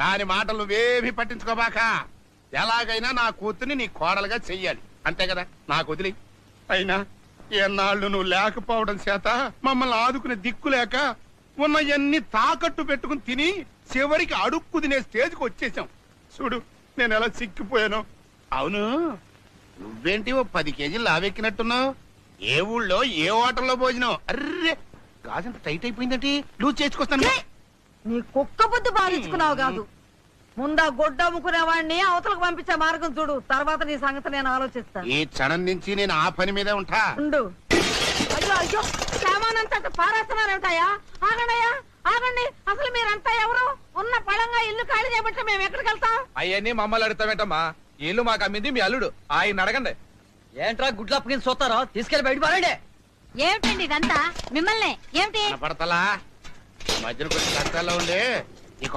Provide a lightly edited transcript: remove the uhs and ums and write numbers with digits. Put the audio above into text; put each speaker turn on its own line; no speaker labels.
దాని మాటలు నువ్వేమీ పట్టించుకోబాక. ఎలాగైనా నా కూతుర్ని నీ కోడలుగా చెయ్యాలి, అంతే కదా. నాకు వదిలి. అయినా ఎన్నాళ్ళు నువ్వు లేకపోవడం చేత మమ్మల్ని ఆదుకునే దిక్కు లేక ఉన్నవన్నీ తాకట్టు పెట్టుకుని తిని చివరికి అడుక్కు తినే స్టేజ్కి వచ్చేసాం. చూడు నేను ఎలా సిక్కిపోయాను. అవును, నువ్వేంటి ఓ 10 కేజీలు లావెక్కినట్టున్నావు? ఏ ఊళ్ళో ఏ హోటల్లో భోజనం? అర్రే గాజంత టైట్ అయిపోయిందంటే లూజ్ చేసుకొస్తాను.
నీ కుక్క బుద్ధి బాధించుకున్నావు కాదు. ముందా గొడ్డ అమ్ముకునే వాడిని అవతలకు పంపించే మార్గం చూడు, తర్వాత నీ సంగతి నేను ఆలోచిస్తాను.
ఈ క్షణం నుంచి నేను ఆ పని మీదే ఉంటా.
ఉండు. అయ్యో అయ్యో, సామానంతా పారేస్తున్నారేమిటాయా? ఆగండియా, ఆగండి. అసలు మీరంతా ఎవరు? ఉన్న పళంగా ఇల్లు ఖాళీ చేయబట్టి మేము ఎక్కడికి వెళ్తాం?
అవన్నీ మమ్మల్ని అడుగుతామేంటమ్మా? ఇల్లు మాకు అమ్మింది మీ అల్లుడు, ఆయన అడగండి.
ఏంట్రా గుడ్లు అప్పగించి చూస్తారో? తీసుకెళ్లి బయట పారండి.
ఏమిటండి ఇదంతా? మిమ్మల్ని ఏమిటి
పడతలా మధ్యలో కొంచెం కష్టాల్లో ఉండే ఈ